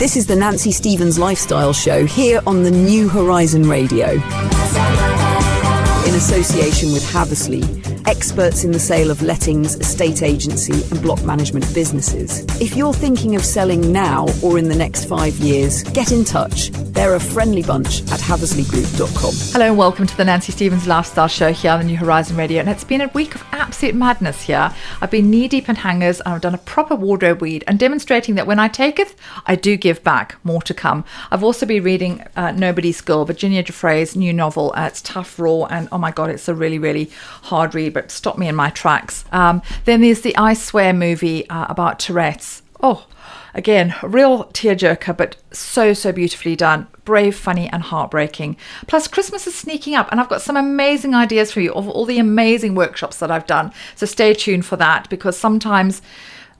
This is the Nancy Stevens Lifestyle Show here on the New Horizon Radio. In association with Haversley, experts in the sale of lettings, estate agency and block management businesses. If you're thinking of selling now or in the next 5 years, get in touch. They're a friendly bunch at haversleygroup.com. Hello and welcome to the Nancy Stevens Lifestyle Show here on the New Horizon Radio. And it's been a week of absolute madness here. I've been knee deep in hangers and I've done a proper wardrobe weed and demonstrating that when I taketh, I do give back. More to come. I've also been reading Nobody's Girl, Virginia Giuffre's new novel. It's tough, raw, and oh my God, it's a really, really hard read, but stopped me in my tracks. Then there's the I Swear movie about Tourette's. Oh, again, a real tearjerker, but so beautifully done. Brave, funny and heartbreaking. Plus, Christmas is sneaking up and I've got some amazing ideas for you of all the amazing workshops that I've done. So stay tuned for that, because sometimes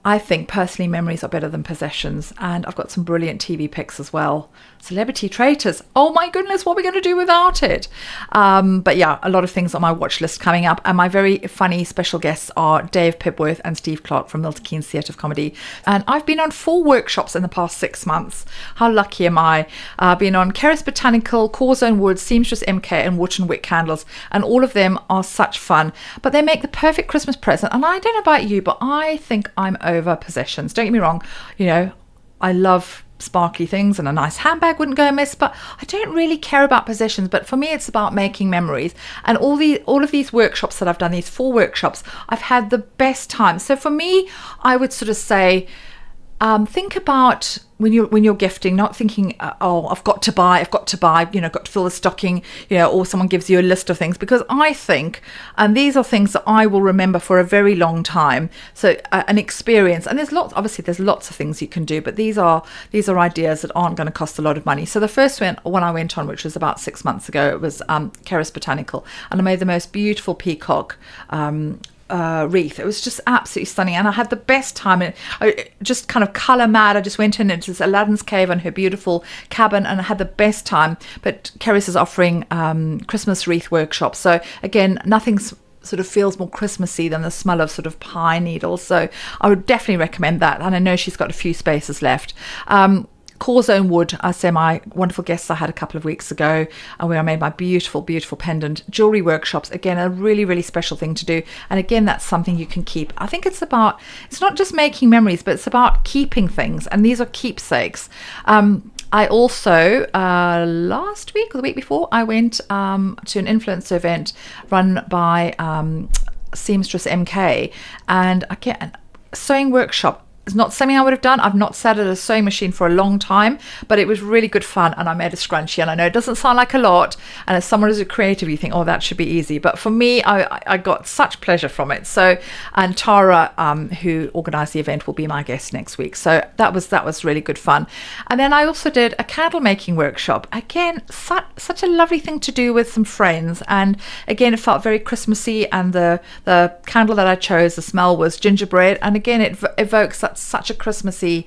I think personally memories are better than possessions, and I've got some brilliant TV picks as well. Celebrity Traitors. Oh my goodness, what are we going to do without it? But yeah, a lot of things on my watch list coming up, and my very funny special guests are Dave Pibworth and Steve Clark from Milton Keynes Theatre of Comedy. And I've been on 4 workshops in the past 6 months. How lucky am I? I've been on Cerus Botanical, Corzo Wood, Seamstress MK and Woottonwick Candles, and all of them are such fun. But they make the perfect Christmas present, and I don't know about you, but I think I'm over possessions. Don't get me wrong, you know, I love sparkly things and a nice handbag wouldn't go amiss, but I don't really care about possessions. But for me, it's about making memories. And all of these workshops that I've done, these 4 workshops, I've had the best time. So for me, I would sort of say, think about when you're gifting, not thinking, oh, I've got to buy, you know, got to fill the stocking, you know, or someone gives you a list of things, because I think, and these are things that I will remember for a very long time. So an experience, and there's lots of things you can do, but these are ideas that aren't going to cost a lot of money. So the first one I went on, which was about 6 months ago, it was Cerus Botanical, and I made the most beautiful peacock wreath. It was just absolutely stunning, and I had the best time. And I just kind of colour mad. I just went into this Aladdin's cave and her beautiful cabin, and I had the best time. But Cerus is offering Christmas wreath workshops. So again, nothing sort of feels more Christmassy than the smell of sort of pine needles. So I would definitely recommend that. And I know she's got a few spaces left. Corzo Wood, I say my wonderful guests I had a couple of weeks ago, and where I made my beautiful pendant jewellery workshops. Again, a really, really special thing to do. And again, that's something you can keep. I think it's not just making memories, but it's about keeping things. And these are keepsakes. I also, last week or the week before, I went to an influencer event run by Seamstress MK, and again, a sewing workshop. It's not something I would have done. I've not sat at a sewing machine for a long time, but it was really good fun, and I made a scrunchie. And I know it doesn't sound like a lot, and as someone who's a creative, you think, oh, that should be easy. But for me, I got such pleasure from it. So, and Tara, who organised the event, will be my guest next week. So that was really good fun. And then I also did a candle making workshop. Again, such a lovely thing to do with some friends. And again, it felt very Christmassy, and the candle that I chose, the smell was gingerbread. And again, it evokes such a Christmassy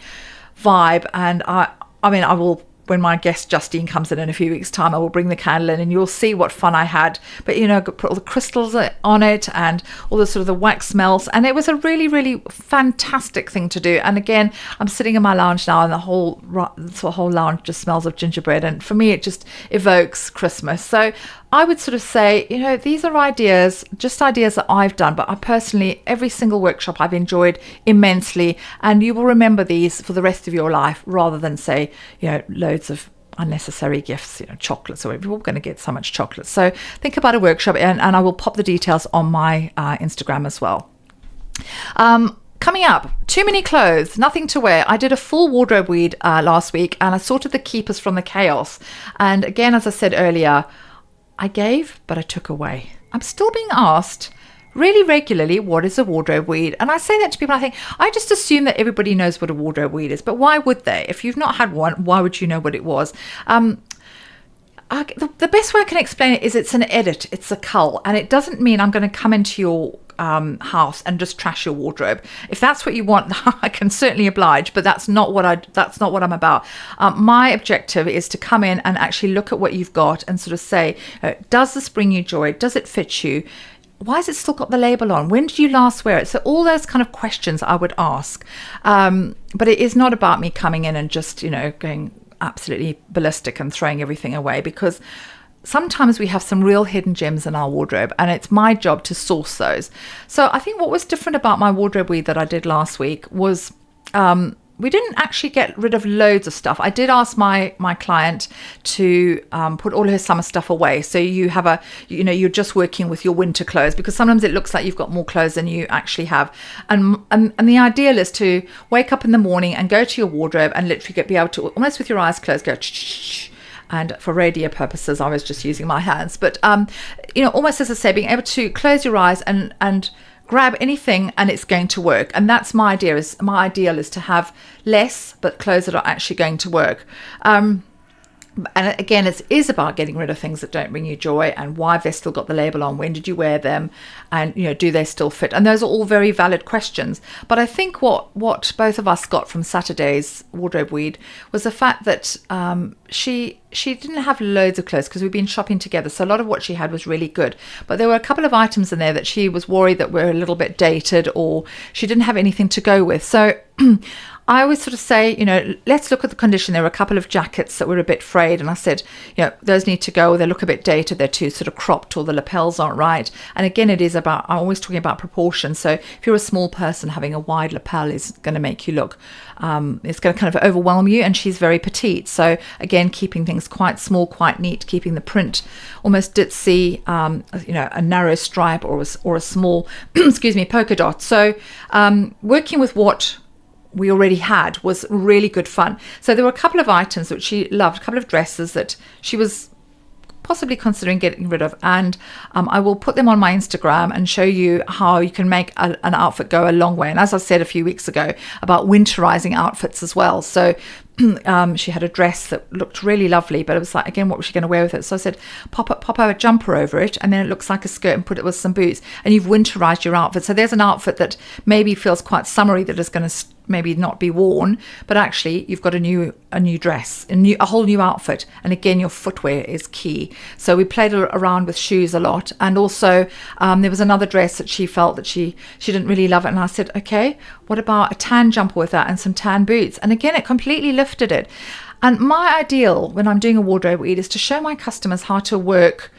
vibe. And I mean, I will, when my guest Justine comes in a few weeks' time, I will bring the candle in and you'll see what fun I had. But, you know, put all the crystals on it and all the sort of the wax smells. And it was a really, really fantastic thing to do. And again, I'm sitting in my lounge now, and the whole lounge just smells of gingerbread. And for me, it just evokes Christmas. So I would sort of say, you know, these are ideas that I've done, but I personally, every single workshop I've enjoyed immensely, and you will remember these for the rest of your life, rather than say, you know, loads of unnecessary gifts, you know, chocolates, or we're going to get so much chocolate. So think about a workshop, and I will pop the details on my Instagram as well. Coming up, too many clothes, nothing to wear. I did a full wardrobe weed last week, and I sorted the keepers from the chaos. And again, as I said earlier, I gave, but I took away. I'm still being asked really regularly, what is a wardrobe weed? And I say that to people, I think, I just assume that everybody knows what a wardrobe weed is, but why would they? If you've not had one, why would you know what it was? The best way I can explain it is it's an edit, it's a cull, and it doesn't mean I'm going to come into your house and just trash your wardrobe. If that's what you want, I can certainly oblige, but that's not what I'm about. My objective is to come in and actually look at what you've got and sort of say, does this bring you joy? Does it fit you? why has it still got the label on? When did you last wear it? So all those kind of questions I would ask. But it is not about me coming in and just, going absolutely ballistic and throwing everything away, because sometimes we have some real hidden gems in our wardrobe, and it's my job to source those. So I think what was different about my wardrobe weed that I did last week was we didn't actually get rid of loads of stuff. I did ask my client to put all her summer stuff away. So you have you're just working with your winter clothes, because sometimes it looks like you've got more clothes than you actually have. And the ideal is to wake up in the morning and go to your wardrobe and literally be able to, almost with your eyes closed, go and for radio purposes, I was just using my hands. But, almost as I say, being able to close your eyes and grab anything and it's going to work. And that's my idea. My ideal is to have less, but clothes that are actually going to work. And again, it is about getting rid of things that don't bring you joy, and why they've still got the label on. When did you wear them? And, do they still fit? And those are all very valid questions. But I think what both of us got from Saturday's wardrobe weed was the fact that she didn't have loads of clothes, because we've been shopping together. So a lot of what she had was really good. But there were a couple of items in there that she was worried that were a little bit dated, or she didn't have anything to go with. So I always sort of say, let's look at the condition. There were a couple of jackets that were a bit frayed, and I said, those need to go. They look a bit dated. They're too sort of cropped, or the lapels aren't right. And again, I'm always talking about proportion. So if you're a small person, having a wide lapel is going to make you look, it's going to kind of overwhelm you. And she's very petite. So again, keeping things quite small, quite neat, keeping the print almost ditzy, a narrow stripe or a small, polka dot. So working with what we already had was really good fun. So there were a couple of items that she loved, a couple of dresses that she was possibly considering getting rid of, and I will put them on my Instagram and show you how you can make an outfit go a long way. And as I said a few weeks ago about winterizing outfits as well, so she had a dress that looked really lovely, but it was like, again, what was she going to wear with it? So I said, pop a jumper over it, and then it looks like a skirt, and put it with some boots, and you've winterized your outfit. So there's an outfit that maybe feels quite summery, that is going to maybe not be worn, but actually you've got a new dress, a whole new outfit. And again, your footwear is key. So we played around with shoes a lot. And also there was another dress that she felt that she didn't really love it, and I said, okay, what about a tan jumper with that and some tan boots? And again, it completely lifted it. And my ideal when I'm doing a wardrobe read is to show my customers how to work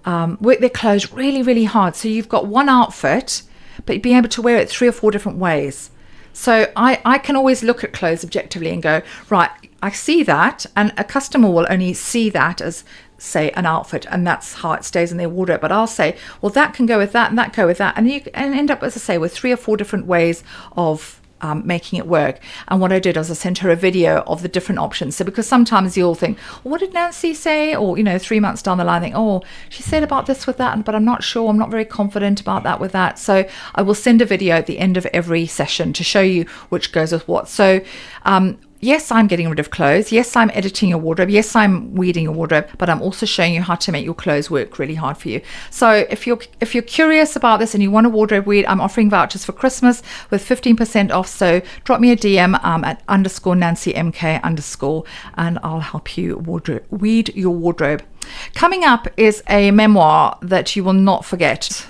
their clothes really, really hard. So you've got one outfit, but being able to wear it 3 or 4 different ways. So I can always look at clothes objectively and go, right, I see that, and a customer will only see that as, say, an outfit, and that's how it stays in their wardrobe. But I'll say, well, that can go with that, and that go with that, and you can end up, as I say, with 3 or 4 different ways of making it work. And what I did was I sent her a video of the different options. So because sometimes you'll think, well, what did Nancy say? Or 3 months down the line, think, oh, she said about this with that, but I'm not sure, I'm not very confident about that with that. So I will send a video at the end of every session to show you which goes with what. So yes, I'm getting rid of clothes. Yes, I'm editing your wardrobe. Yes, I'm weeding your wardrobe, but I'm also showing you how to make your clothes work really hard for you. So if you're curious about this and you want a wardrobe weed, I'm offering vouchers for Christmas with 15% off. So drop me a DM at _NancyMK_ and I'll help you weed your wardrobe. Coming up is a memoir that you will not forget.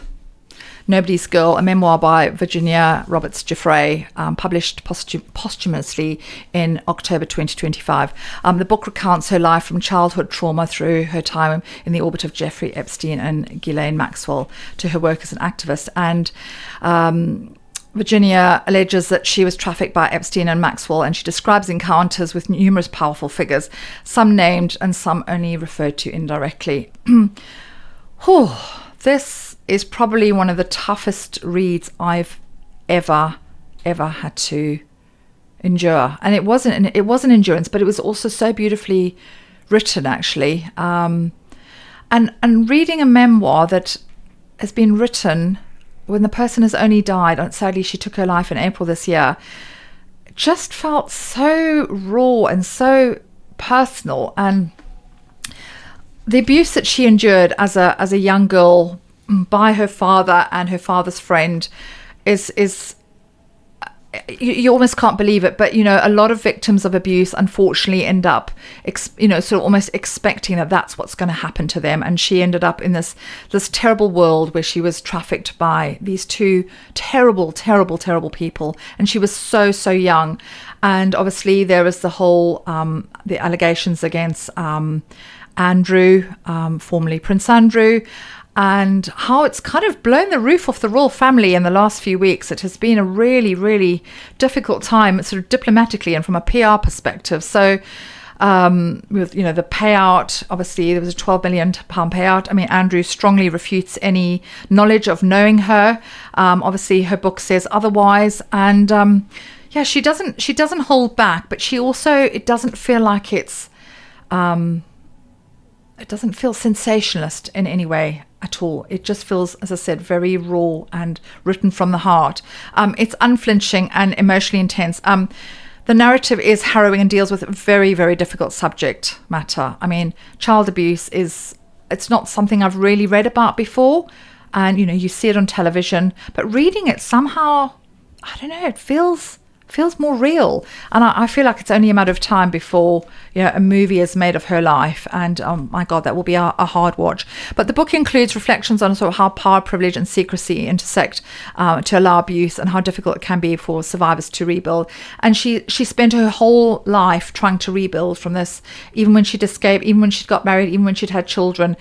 Nobody's Girl, a memoir by Virginia Giuffre, published posthumously in October 2025. The book recounts her life from childhood trauma through her time in the orbit of Jeffrey Epstein and Ghislaine Maxwell to her work as an activist. And Virginia alleges that she was trafficked by Epstein and Maxwell, and she describes encounters with numerous powerful figures, some named and some only referred to indirectly. This is probably one of the toughest reads I've ever had to endure. And it wasn't endurance, but it was also so beautifully written, actually. And reading a memoir that has been written when the person has only died, sadly she took her life in April this year, just felt so raw and so personal. And the abuse that she endured as a young girl by her father and her father's friend is you almost can't believe it, but a lot of victims of abuse unfortunately end up sort of almost expecting that that's what's going to happen to them, and she ended up in this terrible world where she was trafficked by these two terrible people, and she was so young. And obviously there was the whole the allegations against Andrew, formerly Prince Andrew, and how it's kind of blown the roof off the royal family in the last few weeks. It has been a really difficult time, sort of diplomatically and from a PR perspective. So with the payout, obviously there was a £12 million payout. I mean, Andrew strongly refutes any knowledge of knowing her. Obviously her book says otherwise, and she doesn't hold back, but she also, it doesn't feel like it doesn't feel sensationalist in any way at all. It just feels, as I said, very raw and written from the heart. It's unflinching and emotionally intense. The narrative is harrowing and deals with a very difficult subject matter. I mean, child abuse it's not something I've really read about before, and you see it on television, but reading it somehow, I don't know, it feels more real, and I feel like it's only a matter of time before a movie is made of her life, and my God, that will be a hard watch. But the book includes reflections on sort of how power, privilege and secrecy intersect to allow abuse, and how difficult it can be for survivors to rebuild. And she spent her whole life trying to rebuild from this, even when she'd escaped, even when she'd got married, even when she'd had children.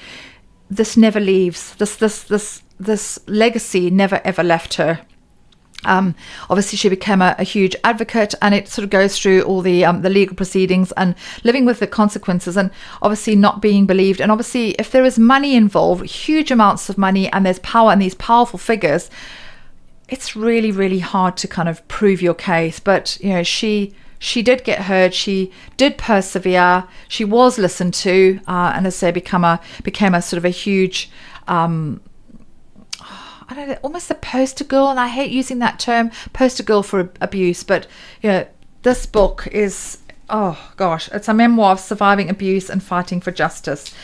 This never leaves. This legacy never ever left her. Obviously she became a huge advocate, and it sort of goes through all the legal proceedings and living with the consequences, and obviously not being believed. And obviously if there is money involved, huge amounts of money, and there's power and these powerful figures, it's really hard to kind of prove your case. But she did get heard, she did persevere, she was listened to, and as I say, became a sort of a huge I don't know, almost a poster girl, and I hate using that term, poster girl for abuse, but this book is, oh gosh, it's a memoir of surviving abuse and fighting for justice.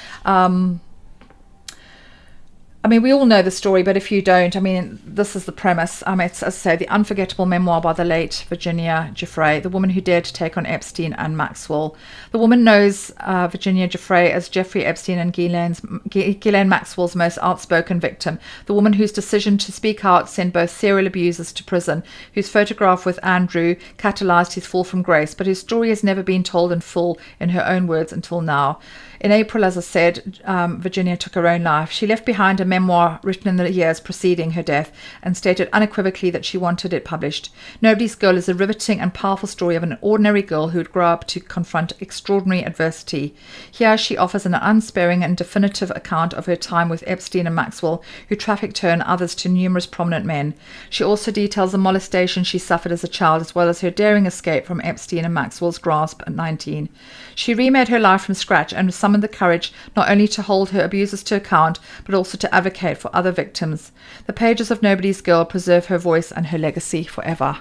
I mean, we all know the story, but if you don't, I mean, this is the premise. It's, as I say, the unforgettable memoir by the late Virginia Giuffre, the woman who dared to take on Epstein and Maxwell. The woman knows Virginia Giuffre as Jeffrey Epstein and Ghislaine Maxwell's most outspoken victim, the woman whose decision to speak out sent both serial abusers to prison, whose photograph with Andrew catalysed his fall from grace, but whose story has never been told in full in her own words until now. In April, as I said, Virginia took her own life. She left behind a memoir written in the years preceding her death and stated unequivocally that she wanted it published. Nobody's Girl is a riveting and powerful story of an ordinary girl who would grow up to confront extraordinary adversity. Here she offers an unsparing and definitive account of her time with Epstein and Maxwell, who trafficked her and others to numerous prominent men. She also details the molestation she suffered as a child, as well as her daring escape from Epstein and Maxwell's grasp at 19. She remade her life from scratch and summoned the courage not only to hold her abusers to account, but also to advocate for other victims. The pages of Nobody's Girl preserve her voice and her legacy forever.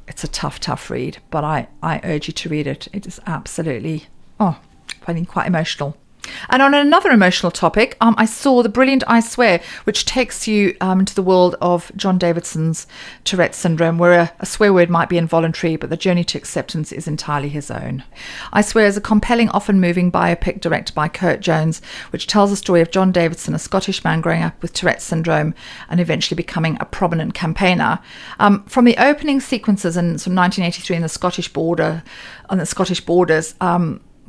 It's a tough read, but I urge you to read it. It is absolutely, finding quite emotional. And on another emotional topic, I saw the brilliant I Swear, which takes you into the world of John Davidson's Tourette syndrome, where a swear word might be involuntary, but the journey to acceptance is entirely his own. I Swear is a compelling, often moving biopic directed by Kurt Jones, which tells the story of John Davidson, a Scottish man growing up with Tourette syndrome and eventually becoming a prominent campaigner. From the opening sequences in sort of 1983 on the Scottish borders,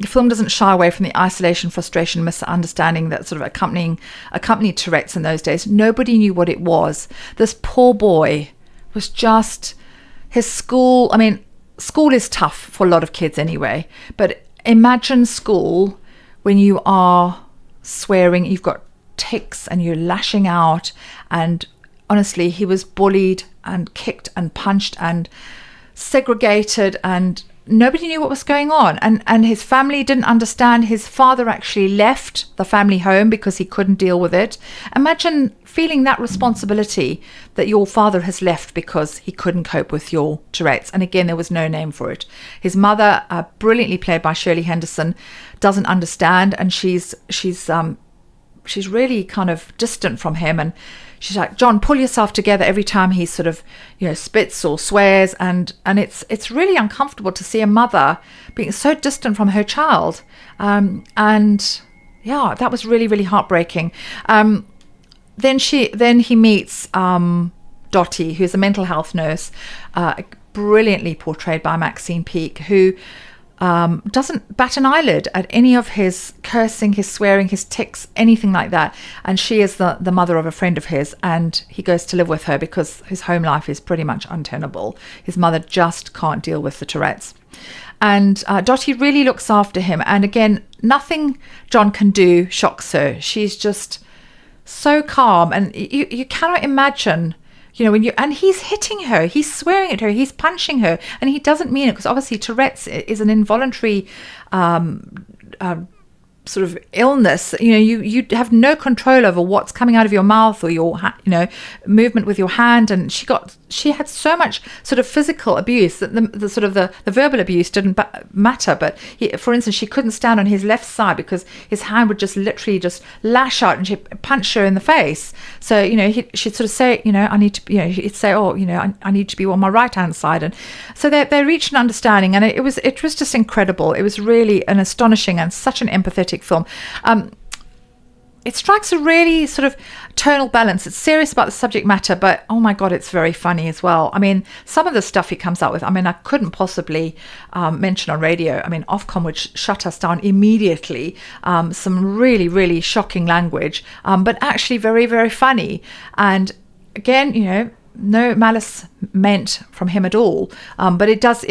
the film doesn't shy away from the isolation, frustration, misunderstanding that sort of accompanied Tourette's in those days. Nobody knew what it was. This poor boy was just, his school, I mean, school is tough for a lot of kids anyway, but imagine school when you are swearing, you've got tics and you're lashing out, and honestly, he was bullied and kicked and punched and segregated, and nobody knew what was going on, and his family didn't understand. His father actually left the family home because he couldn't deal with it. Imagine feeling that responsibility that your father has left because he couldn't cope with your Tourette's. And again, there was no name for it. His mother, brilliantly played by Shirley Henderson, doesn't understand, and she's she's really kind of distant from him, and she's like, John, pull yourself together every time he sort of, spits or swears, and it's really uncomfortable to see a mother being so distant from her child, and yeah, that was really, really heartbreaking. Then he meets Dottie, who's a mental health nurse, brilliantly portrayed by Maxine Peake, who doesn't bat an eyelid at any of his cursing, his swearing, his tics, anything like that. And she is the mother of a friend of his, and he goes to live with her because his home life is pretty much untenable. His mother just can't deal with the Tourette's. And Dottie really looks after him. And again, nothing John can do shocks her. She's just so calm. And you cannot imagine, and he's hitting her, he's swearing at her, he's punching her, and he doesn't mean it, because obviously Tourette's is an involuntary sort of illness. You have no control over what's coming out of your mouth or your movement with your hand, and she had so much sort of physical abuse that the verbal abuse didn't matter. But for instance, she couldn't stand on his left side because his hand would just literally just lash out, and she'd punch her in the face. So she'd sort of say, I need to, he'd say, I need to be on my right hand side, and so they reached an understanding, and it was just incredible. It was really an astonishing and such an empathetic film. It strikes a really sort of tonal balance. It's serious about the subject matter, but oh my God, it's very funny as well. I mean, some of the stuff he comes out with, I couldn't possibly mention on radio. Ofcom would shut us down immediately. Some really, really shocking language, but actually very, very funny. And again, no malice meant from him at all, but it does,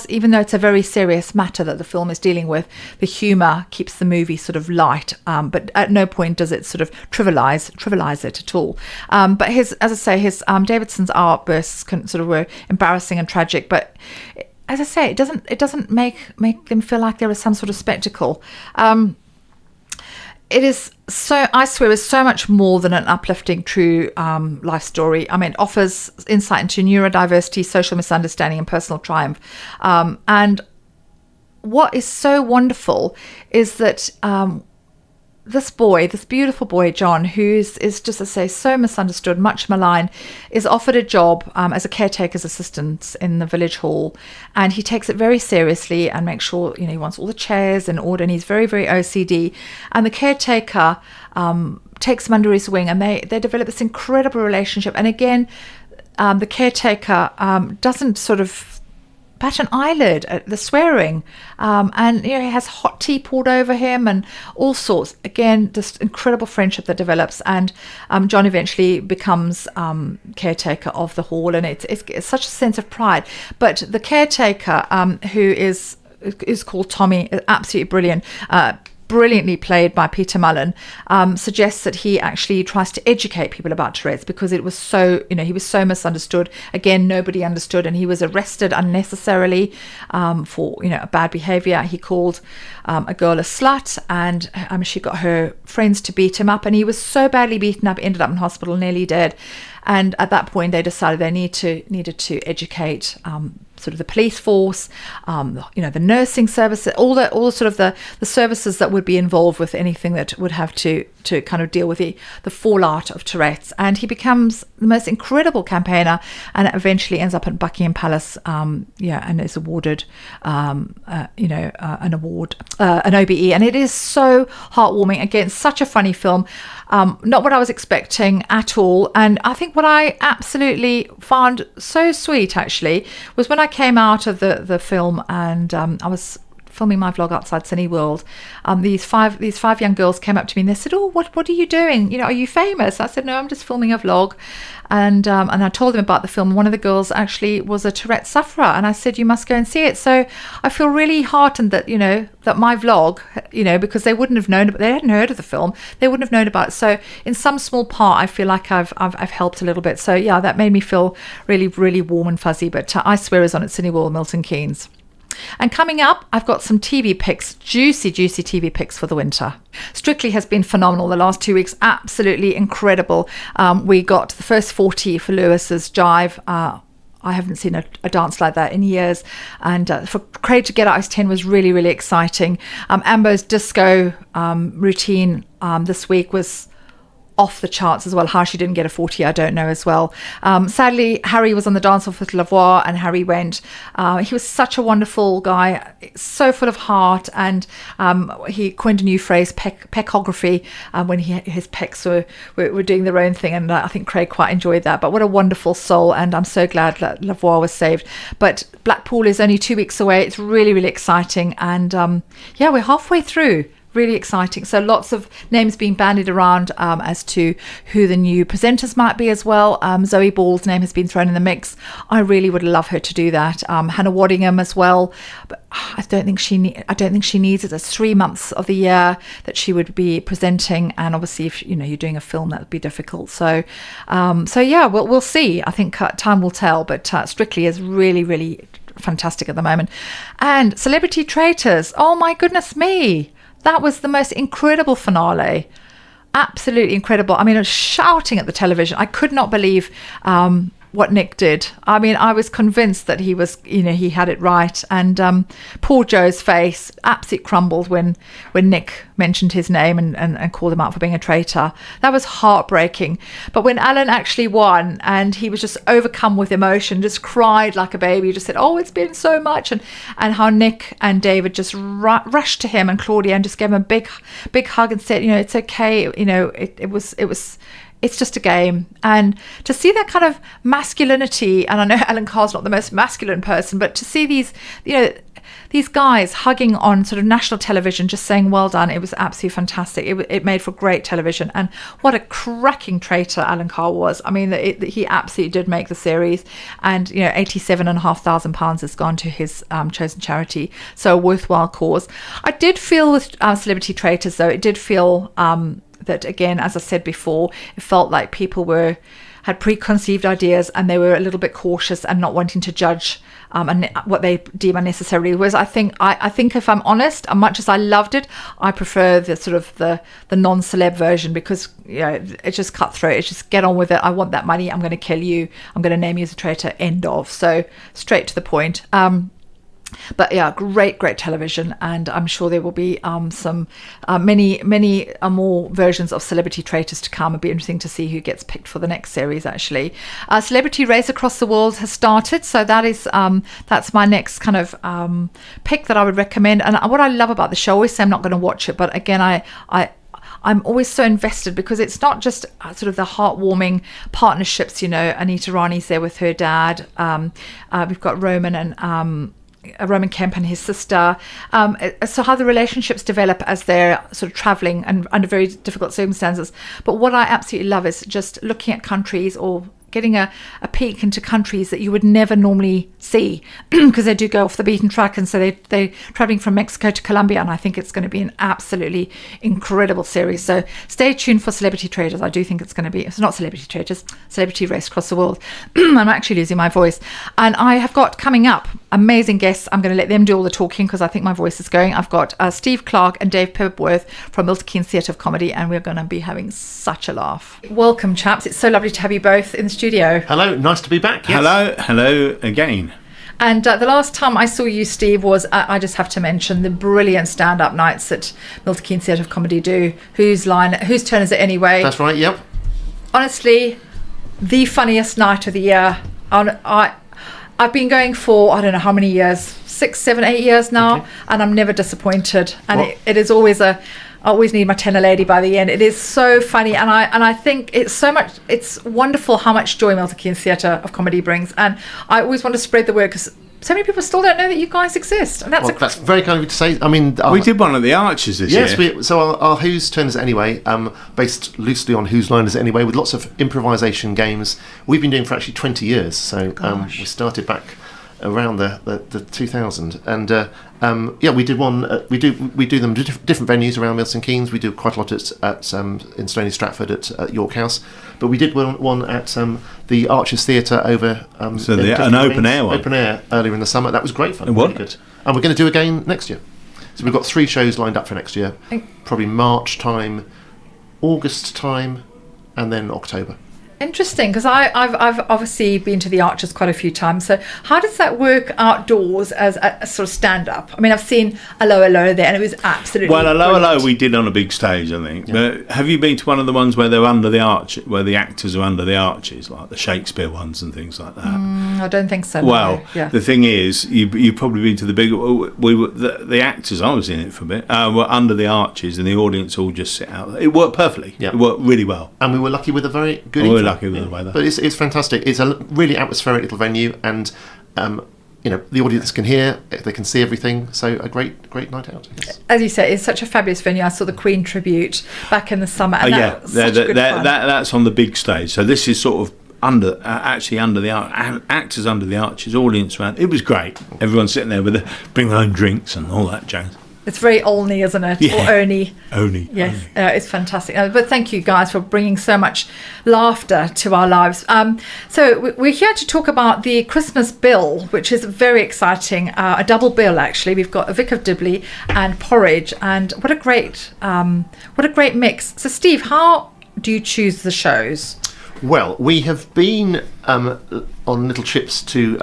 even though it's a very serious matter that the film is dealing with, the humor keeps the movie sort of light, but at no point does it sort of trivialize it at all. But his Davidson's outbursts were embarrassing and tragic, but as I say, it doesn't make them feel like there is some sort of spectacle. It is so, I swear, is so much more than an uplifting true life story. It offers insight into neurodiversity, social misunderstanding, and personal triumph. And what is so wonderful is that this beautiful boy, John, who is just, I say, so misunderstood, much maligned, is offered a job as a caretaker's assistant in the village hall, and he takes it very seriously and makes sure, he wants all the chairs in order, and he's very, very OCD. And the caretaker takes him under his wing, and they develop this incredible relationship. And again, the caretaker doesn't sort of bat an eyelid at the swearing, and he has hot tea poured over him and all sorts. Again, this incredible friendship that develops, and John eventually becomes caretaker of the hall, and it's such a sense of pride. But the caretaker, who is called Tommy, is absolutely brilliant. Brilliantly played by Peter Mullen, suggests that he actually tries to educate people about Tourette's, because it was so, he was so misunderstood. Again, nobody understood, and he was arrested unnecessarily for, bad behavior. He called a girl a slut, and she got her friends to beat him up, and he was so badly beaten up, ended up in hospital, nearly dead. And at that point, they decided they needed to educate sort of the police force, the nursing services, all the sort of the services that would be involved with anything that would have to kind of deal with the fallout of Tourette's. And he becomes the most incredible campaigner, and eventually ends up at Buckingham Palace, and is awarded, an award, an OBE. And it is so heartwarming. Again, such a funny film. Not what I was expecting at all. And I think what I absolutely found so sweet, actually, was when I came out of the film, and I was filming my vlog outside Cineworld. These five young girls came up to me, and they said, "Oh, what are you doing? Are you famous?" I said, "No, I'm just filming a vlog." And I told them about the film. One of the girls actually was a Tourette sufferer, and I said, "You must go and see it." So I feel really heartened that that my vlog, because they wouldn't have known, they hadn't heard of the film, they wouldn't have known about it. So in some small part, I feel like I've helped a little bit. So yeah, that made me feel really, really warm and fuzzy. But I Swear is on at Cineworld, Milton Keynes. And coming up, I've got some TV picks, juicy TV picks for the winter. Strictly has been phenomenal the last 2 weeks, absolutely incredible. We got the first 40 for Lewis's Jive. I haven't seen a dance like that in years. And for Craig to get out his 10 was really, really exciting. Ambo's disco routine this week was off the charts as well. How she didn't get a 40, I don't know as well. Sadly, Harry was on the dance off with Lavoie, and Harry went. He was such a wonderful guy, so full of heart, and he coined a new phrase, pecography, when his pecs were doing their own thing, and I think Craig quite enjoyed that. But what a wonderful soul, and I'm so glad that Lavoie was saved. But Blackpool is only 2 weeks away. It's really, really exciting, and we're halfway through. Really exciting. So lots of names being bandied around as to who the new presenters might be as well. Zoe Ball's name has been thrown in the mix. I really would love her to do that. Hannah Waddingham as well, but I don't think she needs it. There's 3 months of the year that she would be presenting, and obviously if you're doing a film, that would be difficult. So we'll see. I think time will tell, but Strictly is really, really fantastic at the moment. And Celebrity Traitors, oh my goodness me, that was the most incredible finale. Absolutely incredible. I mean, I was shouting at the television. I could not believe what Nick did. I mean, I was convinced that he was, he had it right. And poor Joe's face absolutely crumbled when Nick mentioned his name and called him out for being a traitor. That was heartbreaking. But when Alan actually won, and he was just overcome with emotion, just cried like a baby, just said, "Oh, it's been so much," and how Nick and David just rushed to him and Claudia and just gave him a big hug and said, "It's okay. It's just a game." And to see that kind of masculinity, and I know Alan Carr's not the most masculine person, but to see these guys hugging on sort of national television, just saying well done, it was absolutely fantastic. It made for great television, and what a cracking traitor Alan Carr was. I mean, he absolutely did make the series, and £87,500 has gone to his chosen charity, so a worthwhile cause. I did feel with Celebrity Traitors, though, it did feel that, again, as I said before, it felt like people had preconceived ideas, and they were a little bit cautious and not wanting to judge and what they deem unnecessarily. Whereas I think if I'm honest, much as I loved it, I prefer the sort of the non-celeb version, because it's just cutthroat. It's just get on with it. I want that money. I'm going to kill you. I'm going to name you as a traitor. End of. So straight to the point. But yeah, great television, and I'm sure there will be some many more versions of Celebrity Traitors to come. It'll be interesting to see who gets picked for the next series. Actually, Celebrity Race Across the World has started, so that's my next kind of pick that I would recommend. And what I love about the show, I always say I'm not going to watch it, but again, I'm always so invested, because it's not just sort of the heartwarming partnerships. Anita Rani's there with her dad. We've got Roman and Roman Kemp and his sister. So how the relationships develop as they're sort of traveling and under very difficult circumstances. But what I absolutely love is just looking at countries, or getting a peek into countries that you would never normally see, because they do go off the beaten track. And so they're traveling from Mexico to Colombia, and I think it's going to be an absolutely incredible series. So stay tuned for Celebrity Traitors. I do think it's going to be, it's not Celebrity Traitors, Celebrity Race Across the World. I'm actually losing my voice. And I have got coming up amazing guests. I'm going to let them do all the talking, because I think my voice is going. I've got Steve Clark and Dave Pibworth from Milton Keynes Theatre of Comedy, and we're going to be having such a laugh. Welcome, chaps. It's so lovely to have you both in the studio. Hello, nice to be back. Yes. Hello again. And the last time I saw you, Steve, was, I just have to mention, the brilliant stand-up nights that Milton Keynes Theatre of Comedy do. Whose turn is it anyway? That's right, yep. Honestly, the funniest night of the year. I've been going for, I don't know how many years, 6, 7, 8 years now, okay. And I'm never disappointed. And it is always I always need my tenor lady by the end. It is so funny, and I think it's wonderful how much joy Milton Keynes Theatre of Comedy brings, and I always want to spread the word, because so many people still don't know that you guys exist, and that's very kind of you to say. I mean, we did one at the Arches this year. Yes, so our Whose Turn Is It Anyway, based loosely on Whose Line Is It Anyway, with lots of improvisation games. We've been doing for actually 20 years, so we started back around the 2000, and we did one. We do them at different venues around Milton Keynes. We do quite a lot in Stony Stratford at York House, but we did one at the Arches Theatre over. So an open air one. Open air earlier in the summer. That was great fun. What? Really good. And we're going to do again next year. So we've got 3 shows lined up for next year. Probably March time, August time, and then October. Interesting, because I've obviously been to the Arches quite a few times. So how does that work outdoors as a sort of stand-up? I mean, I've seen Allo there, and it was absolutely Allo we did on a big stage, I think. Yeah. But have you been to one of the ones where they're under the arch, where the actors are under the arches, like the Shakespeare ones and things like that? I don't think so. Well, no. Yeah. The thing is, you've probably been to the bigger. The actors, I was in it for a bit, were under the arches, and the audience all just sit out. It worked perfectly. Yeah. It worked really well, and we were lucky with a very good. We were lucky with the weather, but it's fantastic. It's a really atmospheric little venue, and the audience can hear, they can see everything. So a great night out. Yes. As you say, it's such a fabulous venue. I saw the Queen tribute back in the summer. And that's on the big stage. So this is sort of under the actors under the arches, audience around. It was great. Everyone sitting there bring their own drinks and all that jazz. It's very Olney, isn't it? Yeah. Or Oni. Oni. Yes, it's fantastic. But thank you guys for bringing so much laughter to our lives. So we're here to talk about the Christmas bill, which is very exciting. A double bill, actually. We've got a Vicar of Dibley and Porridge, and what a great mix. So Steve, how do you choose the shows? Well, we have been on little trips to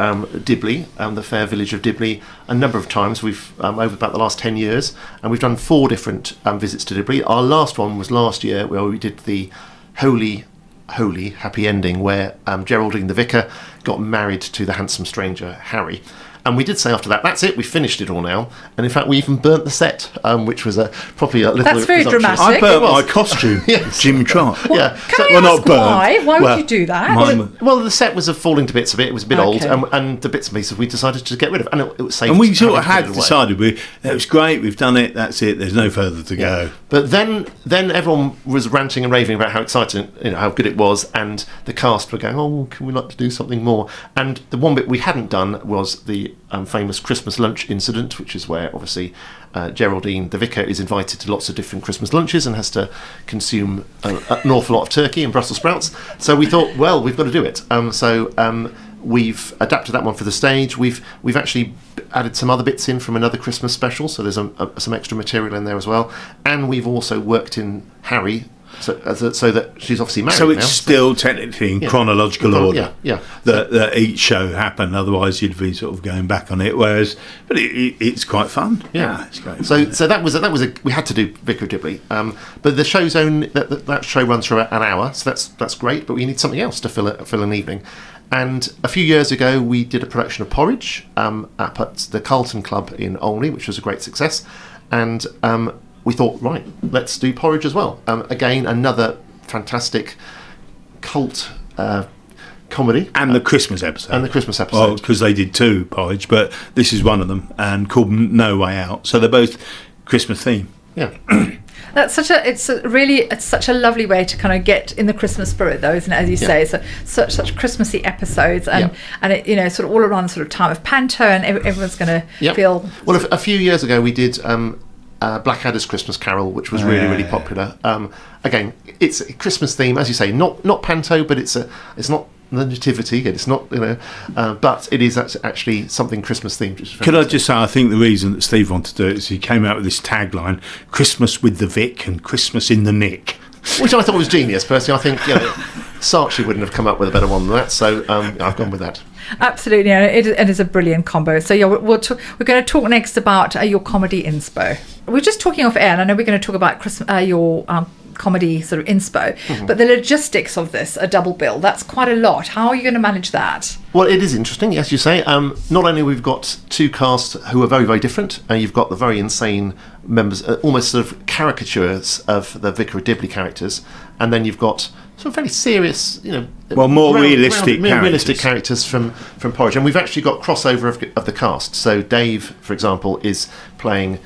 Dibley, the fair village of Dibley, a number of times. We've over about the last 10 years, and we've done 4 different visits to Dibley. Our last one was last year, where we did the holy happy ending, where Geraldine the Vicar got married to the handsome stranger Harry. And we did say after that, that's it, we finished it all now. And in fact, we even burnt the set, which was probably a little... That's very dramatic. I burnt my costume, yes. Jim Trott. Well, can I ask why? Why would you do that? Well, the set was falling to bits a bit. It was a bit old. And the bits and pieces we decided to get rid of. And it was safe. And we sort of had decided, it was great, we've done it, that's it, there's no further to go. But then everyone was ranting and raving about how exciting, how good it was. And the cast were going, can we like to do something more? And the one bit we hadn't done was the famous Christmas lunch incident, which is where obviously Geraldine the Vicar is invited to lots of different Christmas lunches and has to consume an awful lot of turkey and Brussels sprouts. So we thought, well, we've got to do it. So we've adapted that one for the stage. We've actually added some other bits in from another Christmas special, so there's some extra material in there as well. And we've also worked in Harry, so that she's obviously married. So it's now, still technically in chronological order. Yeah. That each show happened. Otherwise, you'd be sort of going back on it. But it's quite fun. Yeah, it's great. So that was we had to do Vicar of Dibley. But the show's that show runs for an hour, so that's great. But we need something else to fill an evening. And a few years ago, we did a production of Porridge up at the Carlton Club in Olney, which was a great success. And we thought, right, let's do Porridge as well. Again, another fantastic cult comedy. And the Christmas episode. Well, because they did 2 Porridge, but this is one of them, and called No Way Out. So they're both Christmas theme. Yeah. That's it's such a lovely way to kind of get in the Christmas spirit, though, isn't it? As you say, so such Christmassy episodes, and it sort of all around the sort of time of Panto, and everyone's going to feel. Well, a few years ago we did Blackadder's Christmas Carol, which was really popular. Again, it's a Christmas theme, as you say, not Panto, but it's not the nativity. It's not, but it is actually something Christmas themed. Could I just say, I think the reason that Steve wanted to do it is he came out with this tagline: "Christmas with the Vic and Christmas in the Nick," which I thought was genius. Personally, I think Saatchi wouldn't have come up with a better one than that. So I've gone with that. Absolutely, it is a brilliant combo. So we're going to talk next about your comedy inspo. We're just talking off air, and I know we're going to talk about your comedy sort of inspo, but the logistics of this, a double bill, that's quite a lot. How are you going to manage that? Well, it is interesting, as you say. Not only we've got 2 casts who are very, very different, you've got the very insane members, almost sort of caricatures of the Vicar of Dibley characters, and then you've got sort of very serious, more realistic characters from Porridge. And we've actually got crossover of the cast. So Dave, for example, is playing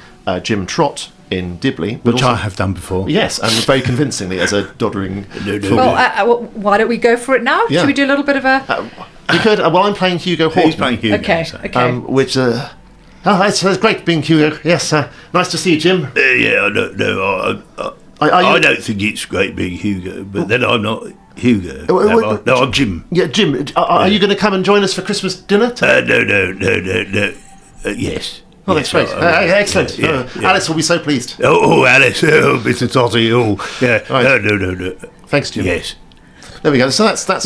Jim Trott in Dibley, which I have done before. Yes, and very convincing as a doddering. Well, why don't we go for it now? Yeah. Should we do a little bit of a? We could. Well, I'm playing Hugo Horton. He's playing Hugo. Okay. Which. It's great being Hugo. Yes, nice to see you, Jim. I don't know. I don't think it's great being Hugo, but then I'm not Hugo. No, I'm Jim. Yeah, Jim. Are you going to come and join us for Christmas dinner? No. Yes. Oh, that's great. Excellent. Alice will be so pleased. Oh, Alice. Oh, Mr. Totty. Oh, yeah. Right. No. Thanks, Jim. Yes. There we go. So that's the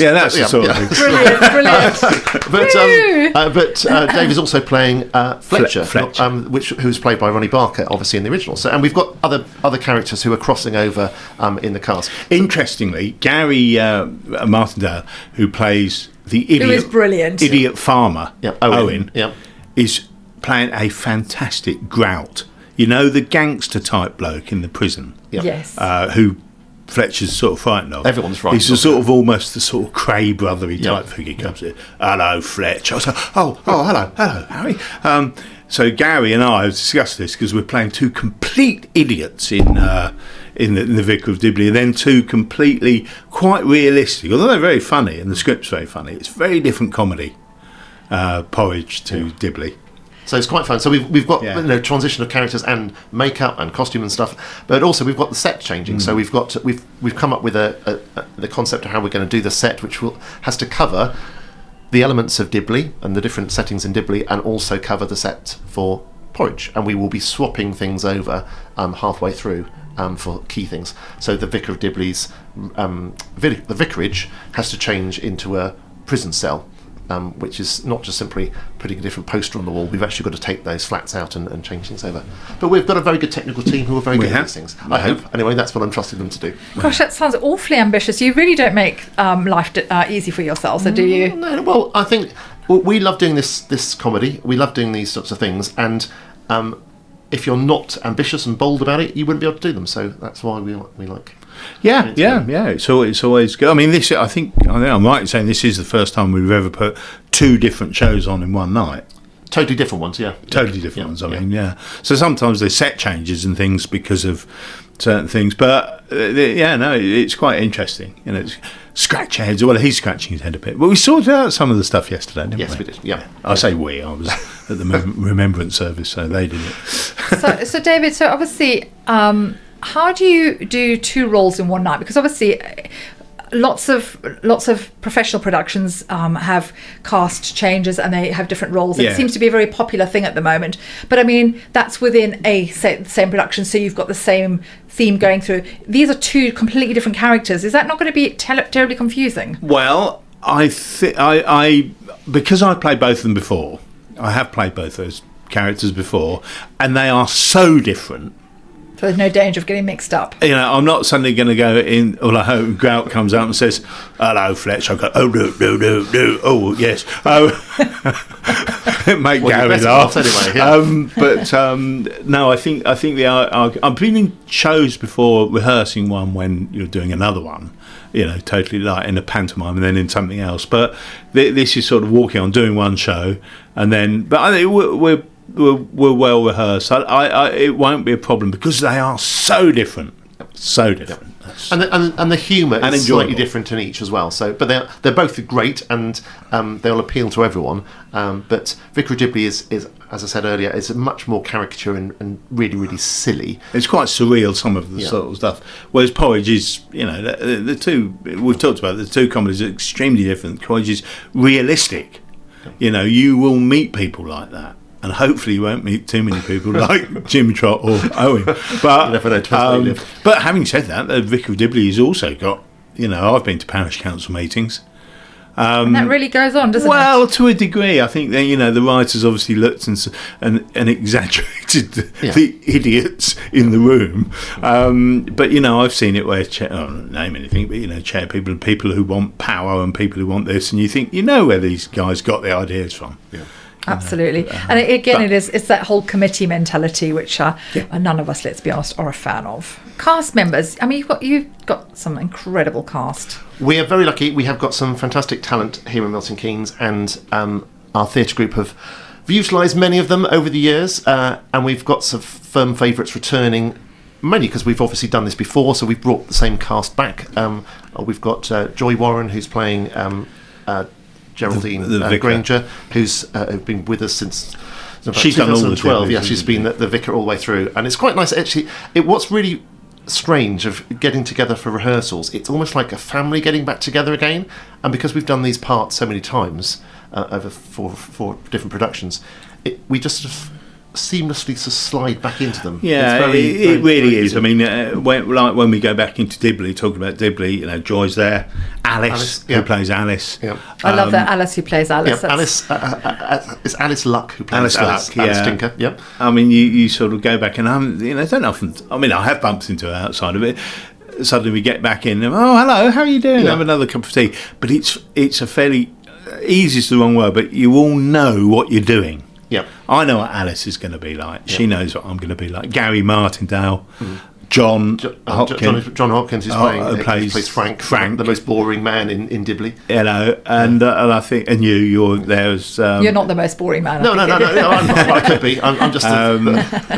sort of thing. Brilliant. But Dave is also playing Fletcher, Fletcher. who's played by Ronnie Barker, obviously in the original. So, and we've got other characters who are crossing over in the cast. Interestingly, Gary Martindale, who plays the Who is brilliant. idiot farmer, Owen, Yep. is playing a fantastic Grout. You know, the gangster type bloke in the prison, Yep. Yes. who Fletcher's sort of frightened of. Everyone's frightened He's of sort him. of almost the sort of Cray brothery type Yeah. figure. Comes in, hello, Fletcher. I was like, hello, Harry. So Gary and I have discussed this because we're playing two complete idiots in the Vicar of Dibley, and then two completely quite realistic, although they're very funny and the script's very funny. It's very different comedy, Porridge to Dibley. So it's quite fun. So we've got Yeah. transition of characters and makeup and costume and stuff, but also we've got the set changing. So we've come up with the concept of how we're going to do the set, which has to cover the elements of Dibley and the different settings in Dibley, and also cover the set for Porridge. And we will be swapping things over halfway through for key things. So the Vicar of Dibley's the vicarage has to change into a prison cell. Which is not just simply putting a different poster on the wall. We've actually got to take those flats out and change things over. But we've got a very good technical team who are very good at these things. I hope. Anyway, that's what I'm trusting them to do. Gosh, that sounds awfully ambitious. You really don't make life easy for yourselves, so do you? No, well, I think we love doing this comedy. We love doing these sorts of things. And if you're not ambitious and bold about it, you wouldn't be able to do them. So that's why we like... Yeah. It's always good. I mean, I think I'm right in saying this is the first time we've ever put two different shows on in one night. Totally different ones, yeah. Totally different ones. I mean, yeah. So sometimes there's set changes and things because of certain things, but it's quite interesting. You know, it's scratch heads. Well, he's scratching his head a bit, but we sorted out some of the stuff yesterday, didn't we? Yes, we did. Yeah. I say we. I was at the remembrance service, so they did it. So David, so obviously, how do you do two roles in one night? Because obviously, lots of professional productions have cast changes and they have different roles. Yeah. It seems to be a very popular thing at the moment. But I mean, that's within same production, so you've got the same theme going through. These are two completely different characters. Is that not going to be terribly confusing? Well, I because I've played both of them before. I have played both those characters before, and they are so different. So there's no danger of getting mixed up. You know, I'm not suddenly going to go in, or I hope Grout comes out and says, hello, Fletch. I go, oh, no, oh, yes. Oh, make Gary laugh. Anyway, yeah. But no, I think I've been in shows before rehearsing one when you're doing another one, you know, totally like in a pantomime and then in something else. But this is sort of walking on, doing one show, and then, but I think we're well rehearsed. It won't be a problem because they are so different. So different. And the humour is enjoyable. slightly different in each as well. So, but they're both great, and they'll appeal to everyone. But Vicar of Dibley is, as I said earlier, is much more caricature and really, really silly. It's quite surreal, some of the sort of stuff. Whereas Porridge is, you know, the two we've talked about. The two comedies are extremely different. Porridge is realistic. You know, you will meet people like that. And hopefully you won't meet too many people like Jim Trott or Owen. But You never know, depends where you live. but having said that, the Vicar of Dibley has also got, you know, I've been to parish council meetings. And that really goes on, doesn't it? Well, to a degree, I think that, you know, the writers obviously looked and exaggerated the idiots in the room. But you know, I've seen it where I don't name anything, but you know, chair people who want power and people who want this, and you think you know where these guys got the ideas from. Yeah. Absolutely. And again, it's that whole committee mentality, which none of us, let's be honest, are a fan of. Cast members, I mean, you've got some incredible cast. We are very lucky. We have got some fantastic talent here in Milton Keynes, and our theatre group have utilised many of them over the years, and we've got some firm favourites returning, mainly because we've obviously done this before, so we've brought the same cast back. We've got Joy Warren, who's playing Geraldine the Granger, who's been with us since she's done all the 2012. Yeah, she's been the vicar all the way through, and it's quite nice actually. What's really strange of getting together for rehearsals, it's almost like a family getting back together again. And because we've done these parts so many times over four different productions, we just sort of seamlessly slide back into them. Yeah, it really is. I mean, when we go back into Dibley, talking about Dibley, you know, Joy's there, Alice, who plays Alice. Yeah. I love that Alice who plays Alice. Yeah, Alice. It's Alice Luck who plays Alice. Alice Tinker. Yep. I mean, you sort of go back and don't often. I mean, I have bumped into her outside of it. Suddenly we get back in. And, oh, hello. How are you doing? Have another cup of tea. But it's a fairly easy is the wrong word, but you all know what you're doing. Yep. I know what Alice is going to be like. Yep. She knows what I'm going to be like. Gary Martindale. John Hopkins. John Hopkins is plays Frank, the most boring man in Dibley. And I think, and you're there as you're not the most boring man. No. I could be. I'm just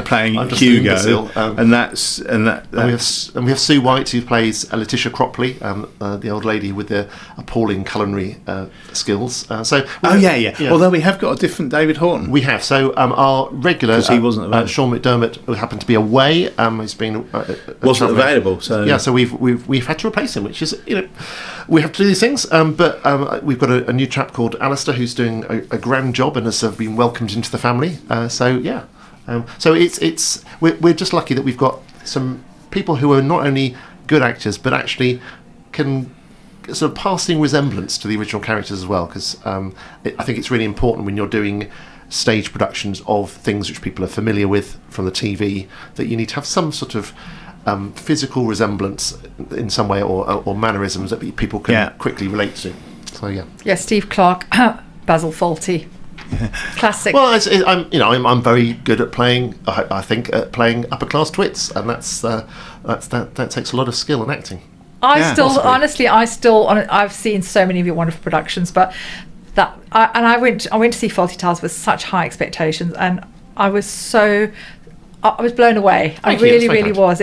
playing I'm just Hugo, and we have Sue White who plays Letitia Cropley, the old lady with the appalling culinary skills. Although we have got a different David Horton. We have our regular because he wasn't available. Sean McDermott, who happened to be away. He's been wasn't available, so we've had to replace him, which is we have to do these things, but we've got a new chap called Alistair who's doing a grand job and has been welcomed into the family, so we're just lucky that we've got some people who are not only good actors but actually can sort of passing resemblance to the original characters as well, because I think it's really important when you're doing stage productions of things which people are familiar with from the TV, that you need to have some sort of physical resemblance in some way or mannerisms that people can quickly relate to. So Steve Clark, Basil Fawlty, classic. Well, I'm very good at playing. I think at playing upper class twits, and that takes a lot of skill in acting. I've seen so many of your wonderful productions, but I went to see Fawlty Towers with such high expectations, and I was blown away. I really was.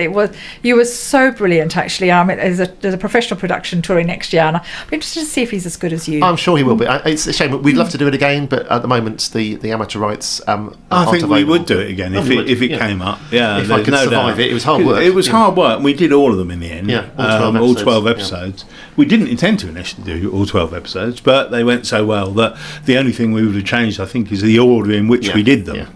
You were so brilliant, actually. I mean, there's a professional production touring next year, and I'm interested to see if he's as good as you. I'm sure he will be. It's a shame. We'd love to do it again, but at the moment, the amateur rights. I think we would do it again if it came up. Yeah, if I could survive it. It was hard work. It was hard work. We did all of them in the end. Yeah, all 12 episodes. We didn't intend to initially do all 12 episodes, but they went so well that the only thing we would have changed, I think, is the order in which we did them. Yeah.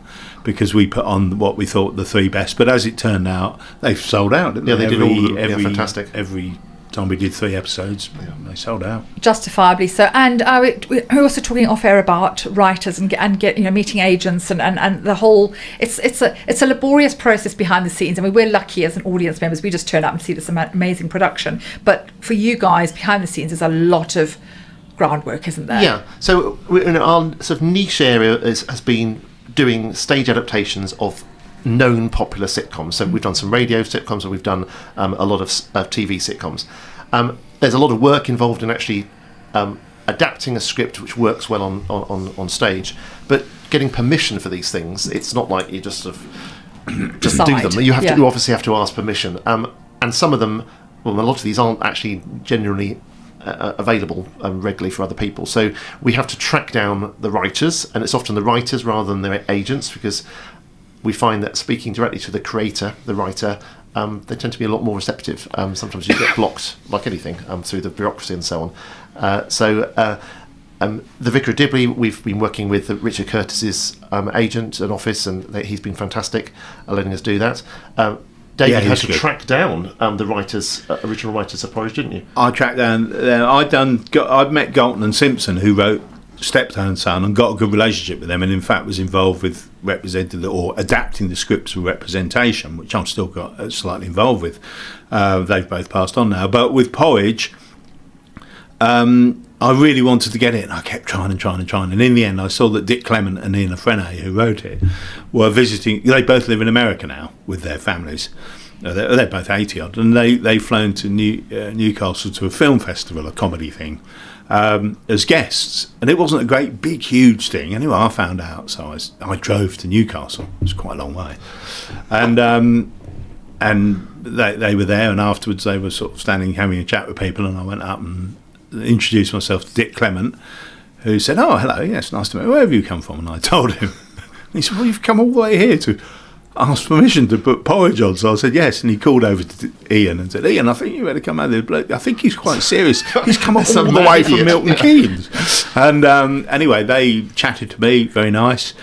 Because we put on what we thought the three best, but as it turned out, they've sold out. Didn't they? Did all of them. Fantastic. Every time we did 3 episodes, they sold out. Justifiably so. And we're also talking off air about writers and get meeting agents and the whole. It's a laborious process behind the scenes. I mean, we're lucky as an audience members; we just turn up and see this amazing production. But for you guys behind the scenes, there's a lot of groundwork, isn't there? Yeah. So our sort of niche area has been doing stage adaptations of known popular sitcoms. So we've done some radio sitcoms, and we've done a lot of TV sitcoms. There's a lot of work involved in actually adapting a script which works well on stage, but getting permission for these things, it's not like you just sort of just do them. You obviously have to ask permission, and some of them, a lot of these aren't actually genuinely available regularly for other people, so we have to track down the writers, and it's often the writers rather than their agents, because we find that speaking directly to the creator, the writer, they tend to be a lot more receptive. Sometimes you get blocked, like anything, through the bureaucracy and so on. The Vicar of Dibley, we've been working with Richard Curtis's agent and office, and he's been fantastic at letting us do that. David had to track down the original writers of Porridge, didn't you? I tracked down. I'd met Galton and Simpson, who wrote Steptoe and Son, and got a good relationship with them, and in fact was involved with adapting the scripts for representation, which I'm still got slightly involved with. They've both passed on now, but with Porridge, I really wanted to get it, and I kept trying, and in the end I saw that Dick Clement and Ian Frene, who wrote it, were visiting. They both live in America now with their families. They're both 80 odd, and they've flown to Newcastle to a film festival, a comedy thing, as guests, and it wasn't a great big huge thing. Anyway, I found out, so I drove to Newcastle. It was quite a long way, and they were there, and afterwards they were sort of standing having a chat with people, and I went up and introduced myself to Dick Clement, who said, "Oh, hello, yes, nice to meet you. Where have you come from?" And I told him. And he said, "Well, you've come all the way here to ask permission to put Porridge on." So I said, "Yes." And he called over to Ian and said, "Ian, I think you better come out there. I think he's quite serious. He's come all the way from Milton Keynes." And anyway, they chatted to me, very nice,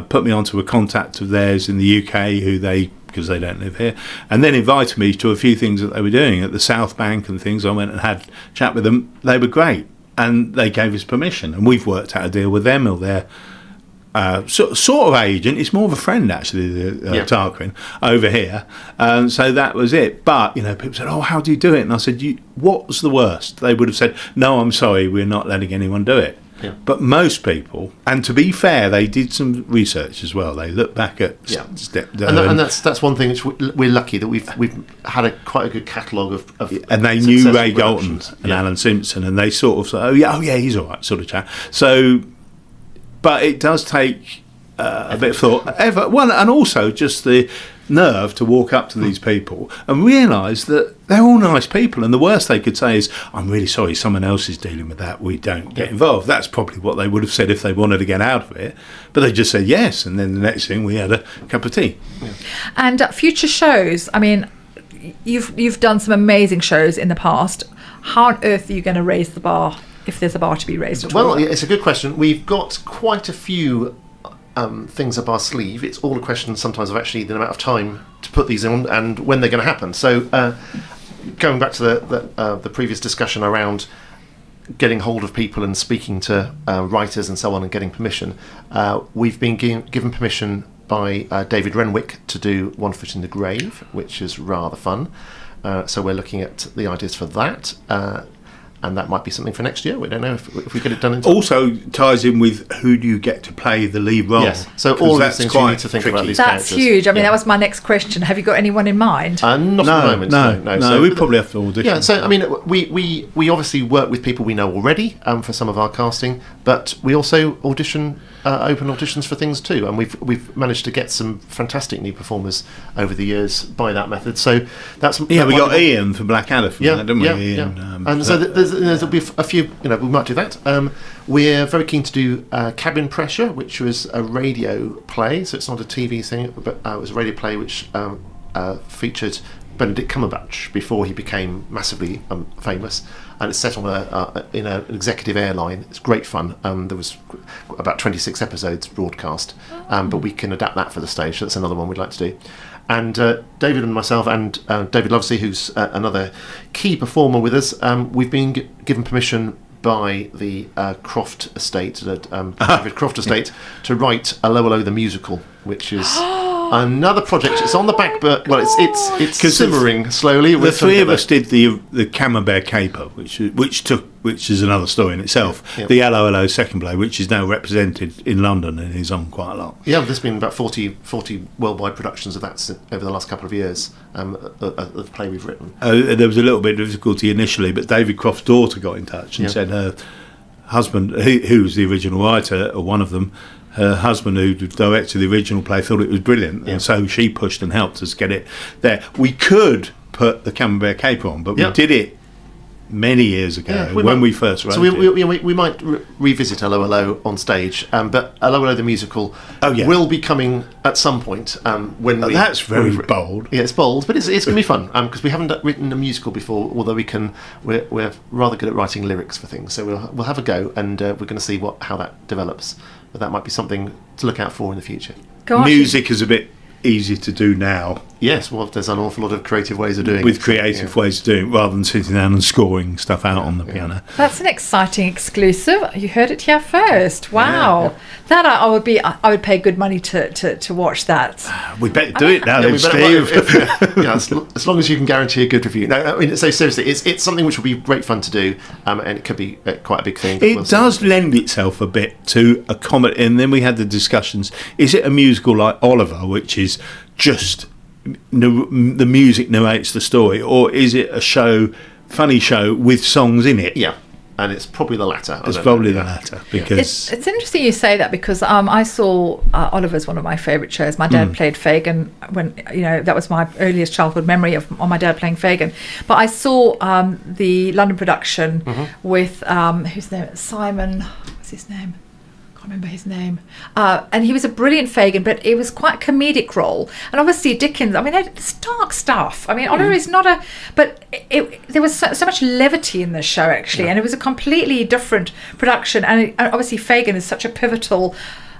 put me onto a contact of theirs in the UK who they because they don't live here, and then invited me to a few things that they were doing at the South Bank and things. I went and had a chat with them. They were great, and they gave us permission, and we've worked out a deal with them or their sort of agent. It's more of a friend, actually, Tarquin over here. So that was it. But, people said, oh, how do you do it? And I said, what was the worst? They would have said, no, I'm sorry, we're not letting anyone do it. Yeah. But most people, and to be fair, they did some research as well. They looked back at and that's one thing which we're lucky that we've had quite a good catalogue of and they knew Ray Galton productions. and Alan Simpson, and they sort of said, oh yeah, he's all right, sort of chat. So, but it does take a bit of thought. And also just the nerve to walk up to these people and realise that they're all nice people, and the worst they could say is, I'm really sorry, someone else is dealing with that, we don't get involved. That's probably what they would have said if they wanted to get out of it, but they just said yes, and then the next thing we had a cup of tea. And future shows, I mean, you've done some amazing shows in the past. How on earth are you going to raise the bar, if there's a bar to be raised at all? Well, it's a good question. We've got quite a few things up our sleeve. It's all a question sometimes of actually the amount of time to put these in and when they're going to happen. So going back to the previous discussion around getting hold of people and speaking to writers and so on and getting permission, we've been given permission by David Renwick to do One Foot in the Grave, which is rather fun. So we're looking at the ideas for that. And that might be something for next year. We don't know if we get it done in time. Also ties in with who do you get to play the lead role. Yes, so all these things you need to think tricky. about these That's characters. huge. I mean, that was my next question. Have you got anyone in mind? Not at the moment. No. So we probably have to audition. Yeah, so I mean, we obviously work with people we know already for some of our casting, but we also open auditions for things too, and we've managed to get some fantastic new performers over the years by that method. So that's we got Ian for Blackadder from that, didn't we? Ian, and so there'll be a few. We might do that. We're very keen to do Cabin Pressure, which was a radio play, so it's not a TV thing, but it was a radio play which featured Benedict Cumberbatch before he became massively famous, and it's set on an executive airline. It's great fun. There was about 26 episodes broadcast, but we can adapt that for the stage. So that's another one we'd like to do. And David and myself and David Lovesey, who's another key performer with us, we've been given permission by the Croft Estate, David Croft Estate, to write Hello the Musical, which is another project. It's on the back, but well, it's simmering slowly. The three of us did the Camembert Caper, which is another story in itself. Yeah. The Hello second play, which is now represented in London and is on quite a lot. Yeah, there's been about 40 worldwide productions of that over the last couple of years. The play we've written. There was a little bit of difficulty initially, but David Croft's daughter got in touch and said her husband, who's the original writer, or one of them, her husband, who directed the original play, thought it was brilliant, and so she pushed and helped us get it there. We could put the Camembert Caper on, but we did it many years ago when we first wrote it. We might revisit Hello on stage, but Hello the musical will be coming at some point. That's very bold. Yeah, it's bold, but it's going to be fun because we haven't written a musical before. Although we're rather good at writing lyrics for things, so we'll have a go, and we're going to see how that develops. But that might be something to look out for in the future. Music is a bit easy to do now. Yes, well, there's an awful lot of creative ways of doing it. With creative ways of doing it, rather than sitting down and scoring stuff out on the piano. That's an exciting exclusive. You heard it here first. Wow. That I would pay good money to watch that. We better do it now, then, Steve. As long as you can guarantee a good review. No, I mean, so seriously, it's something which will be great fun to do, and it could be quite a big thing. It does lend itself a bit to a comedy, and then we had the discussions. Is it a musical like Oliver, which is just the music narrates the story, or is it a funny show with songs in it? Yeah. And it's probably the latter. It's probably the latter, because it's interesting you say that, because I saw Oliver's one of my favourite shows. My dad played Fagin when that was my earliest childhood memory of my dad playing Fagin. But I saw the London production with who's there? Simon. What's his name? Remember his name, and he was a brilliant Fagin, but it was quite a comedic role. And obviously Dickens, I mean, it's dark stuff. I mean, Oliver is not but there was so much levity in this show, actually, and it was a completely different production. And obviously Fagin is such a pivotal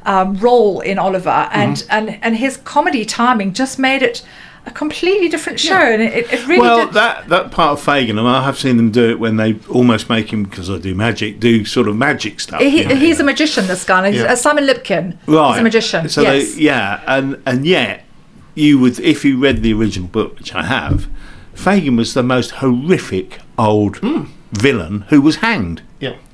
role in Oliver, and his comedy timing just made it a completely different show, and it really well, did. that part of Fagin, I have seen them do it when they almost make him, because I do magic, do sort of magic stuff. He's a magician, this guy. He's Simon Lipkin. Right. He's a magician. So yes. and yet you would, if you read the original book, which I have, Fagin was the most horrific old villain who was hanged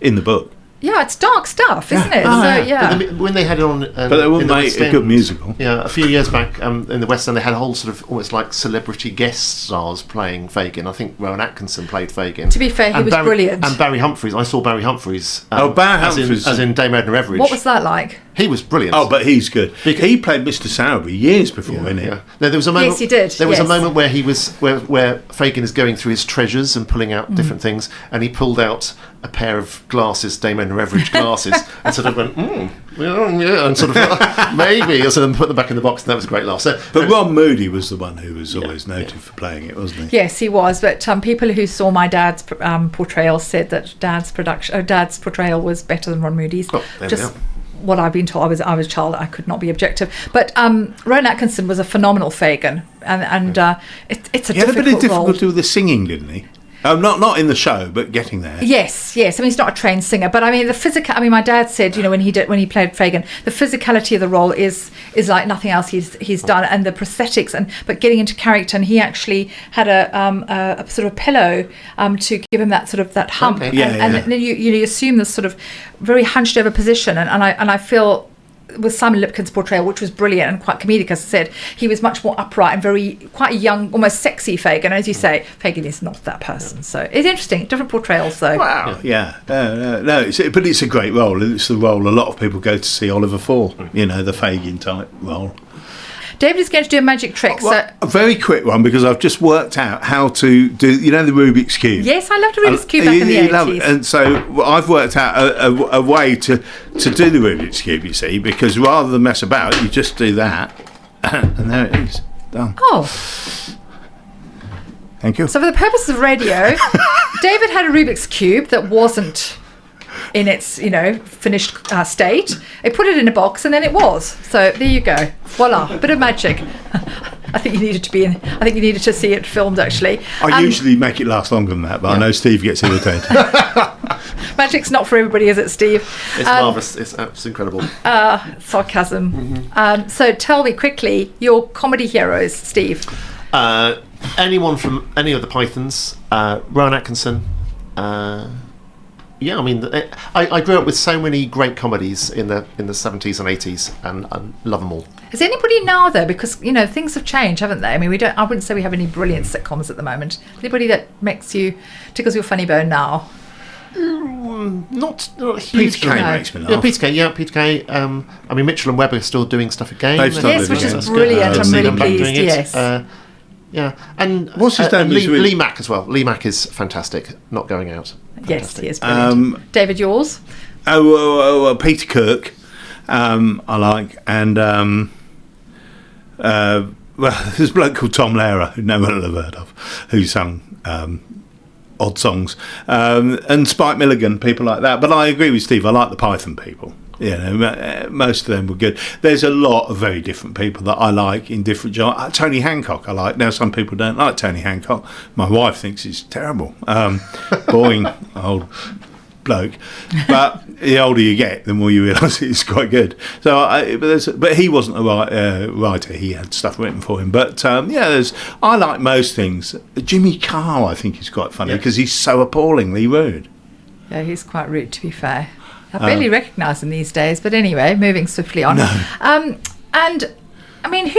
in the book. Yeah, it's dark stuff, isn't it? But when they had it on, but they wouldn't make a good musical. Yeah, a few years back in the West End, they had a whole sort of almost like celebrity guest stars playing Fagin. I think Rowan Atkinson played Fagin. To be fair, he was brilliant. And Barry Humphries. I saw Barry Humphries. Barry Humphries, as in Dame Edna Everage. What was that like? He was brilliant. Oh, but he's good. He played Mr. Sowerby years before, didn't he? Yeah. No, there was a moment. Yes, he did. There was a moment where he was where Fagin is going through his treasures and pulling out different things, and he pulled out a pair of glasses, Dame Edna Everage glasses, and sort of went, and sort of maybe, and sort of put them back in the box, and that was a great laugh. But Ron Moody was the one who was always noted for playing it, wasn't he? Yes, he was. But people who saw my dad's portrayal said that dad's portrayal was better than Ron Moody's. Oh, there we are. What I've been told, I was a child, I could not be objective. But Rowan Atkinson was a phenomenal Fagin, and it's a difficult role. He had a bit of difficulty with the singing, didn't he? Not in the show, but getting there. Yes. I mean, he's not a trained singer, but I mean, the physical. I mean, my dad said, when he played Fagin, the physicality of the role is like nothing else he's done, and the prosthetics, but getting into character. And he actually had a sort of pillow to give him that sort of that hump, Okay. and then you assume this sort of very hunched over position, and I feel. With Simon Lipkin's portrayal, which was brilliant and quite comedic, as I said, he was much more upright and quite a young, almost sexy Fagin. As you say, Fagin is not that person. So it's interesting, different portrayals though. Wow, yeah. No, but it's a great role. It's the role a lot of people go to see Oliver for, the Fagin type role. David is going to do a magic trick. A very quick one, because I've just worked out how to do, the Rubik's Cube. Yes, I loved the Rubik's Cube back in the 80s. And so I've worked out a way to do the Rubik's Cube, you see, because rather than mess about, you just do that, and there it is, done. Oh. Thank you. So for the purposes of radio, David had a Rubik's Cube that wasn't in its finished state. It put it in a box, and then it was. So there you go. Voila, a bit of magic. I think you needed to see it filmed, actually. I usually make it last longer than that, but I know Steve gets irritated. Magic's not for everybody, is it, Steve? It's marvellous. It's absolutely incredible. Sarcasm. Mm-hmm. So tell me quickly your comedy heroes, Steve. Anyone from any of the Pythons, Rowan Atkinson. I mean, I grew up with so many great comedies in the 70s and 80s, and love them all. Is anybody now though? Because things have changed, haven't they? I mean, I wouldn't say we have any brilliant sitcoms at the moment. Anybody that tickles your funny bone now? Not Peter Kay makes me laugh. Peter Kay. I mean, Mitchell and Webb are still doing stuff again. Yes, which is brilliant. I'm really pleased. Yes. And what's his name? Lee Mack as well. Lee Mack is fantastic. Not going out. Fantastic. Yes, he is brilliant. David, yours? Peter Kirk. I like, and there's a bloke called Tom Lehrer, who no one will have heard of, who sung odd songs, and Spike Milligan, people like that. But I agree with Steve. I like the Python people. Most of them were good. There's a lot of very different people that I like in different genres. Tony Hancock I like. Now, some people don't like Tony Hancock. My wife thinks he's terrible. Boring old bloke. But the older you get, the more you realise he's quite good. So, but he wasn't a writer. He had stuff written for him. But I like most things. Jimmy Carr, I think, is quite funny because he's so appallingly rude. Yeah, he's quite rude, to be fair. I barely recognise him these days, but anyway, moving swiftly on. No. And I mean,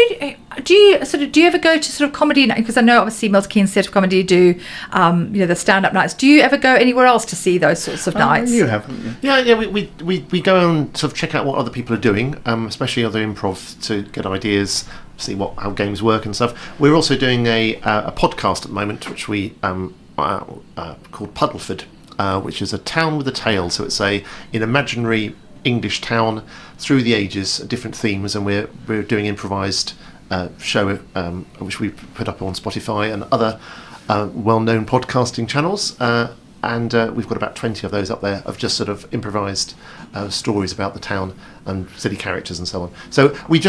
do you ever go to sort of comedy night? Because I know obviously Milton Keynes Theatre of Comedy do the stand-up nights. Do you ever go anywhere else to see those sorts of nights? You haven't. Yeah. We go and sort of check out what other people are doing, especially other improv, to get ideas, see how games work and stuff. We're also doing a podcast at the moment, which we called Puddleford. Which is a town with a tale, so it's an imaginary English town through the ages, different themes, and we're doing improvised show which we put up on Spotify and other well-known podcasting channels. and we've got about 20 of those up there of just sort of improvised stories about the town and city characters and so on. So we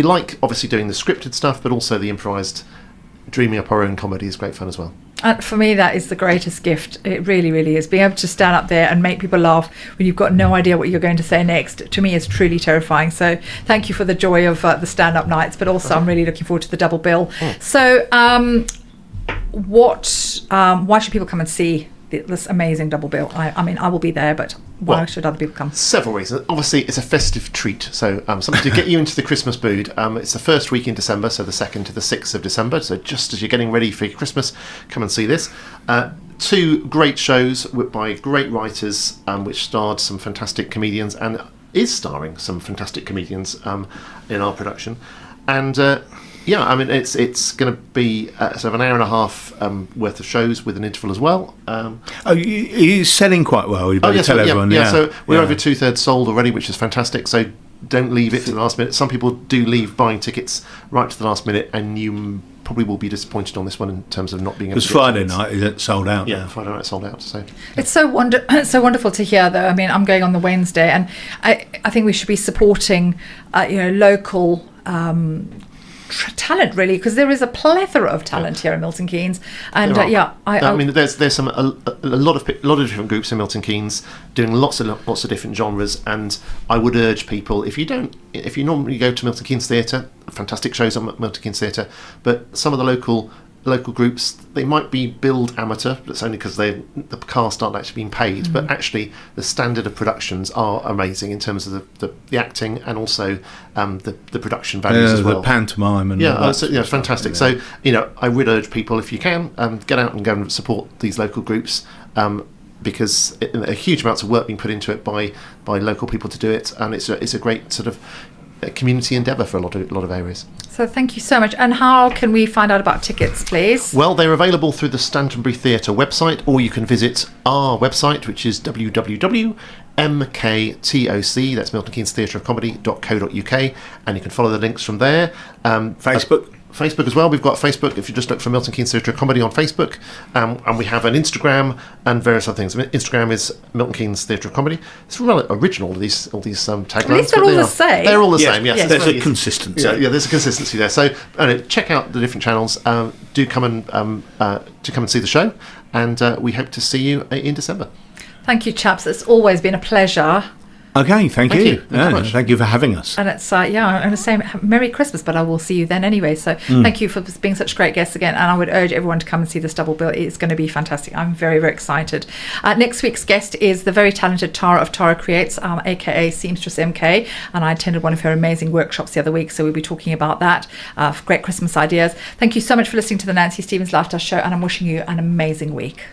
like obviously doing the scripted stuff, but also the improvised, dreaming up our own comedy is great fun as well. And for me, that is the greatest gift. It really, really is. Being able to stand up there and make people laugh when you've got no idea what you're going to say next, to me, is truly terrifying. So thank you for the joy of the stand-up nights, but also I'm really looking forward to the double bill. So why should people come and see this amazing double bill? I mean, I will be there, but why should other people come? Several reasons. Obviously, it's a festive treat, so something to get you into the Christmas mood. It's the first week in December, so the 2nd to the 6th of December. So just as you're getting ready for your Christmas, come and see this. 2 great shows by great writers, which starred some fantastic comedians and is starring some fantastic comedians in our production. And I mean, it's going to be sort of an hour and a half worth of shows with an interval as well. He's selling quite well. You better tell everyone. So we're over 2/3 sold already, which is fantastic. So don't leave it to the last minute. Some people do leave buying tickets right to the last minute, and you probably will be disappointed on this one in terms of not being able to. Because Friday night is sold out. Yeah, Friday night sold out. So it's so wonderful to hear, though. I mean, I'm going on the Wednesday, and I think we should be supporting local talent, really, because there is a plethora of talent here in Milton Keynes, and I mean, there's some a lot of different groups in Milton Keynes doing lots of different genres, and I would urge people, if you normally go to Milton Keynes Theatre, fantastic shows on Milton Keynes Theatre, but some of the local groups, they might be billed amateur, but it's only because the cast aren't actually being paid, but actually the standard of productions are amazing in terms of the acting and also the production values as well. The pantomime and it's fantastic. So I would urge people, if you can, get out and go and support these local groups, because a huge amounts of work being put into it by local people to do it, and it's a great sort of community endeavour for a lot of areas. So thank you so much. And how can we find out about tickets, please? Well, they're available through the Stantonbury Theatre website, or you can visit our website, which is www.mktoc, that's Milton Keynes Theatre of Comedy.co.uk, and you can follow the links from there. Facebook as well. We've got Facebook, if you just look for Milton Keynes Theatre of Comedy on Facebook, and we have an Instagram and various other things. Instagram is Milton Keynes Theatre of Comedy. It's really original, all these taglines. At least they're all the same. They're all the same, yes. There's a consistency. Yeah, there's a consistency there. So check out the different channels. Do come and see the show, and we hope to see you in December. Thank you, chaps. It's always been a pleasure. Okay, thank you. Thank you for having us. And it's I'm going to say Merry Christmas, but I will see you then anyway. So thank you for being such great guests again. And I would urge everyone to come and see this double bill. It's going to be fantastic. I'm very, very excited. Next week's guest is the very talented Tara of Tara Creates, aka Seamstress MK. And I attended one of her amazing workshops the other week, so we'll be talking about that. Great Christmas ideas. Thank you so much for listening to the Nancy Stevens Laughter Show, and I'm wishing you an amazing week.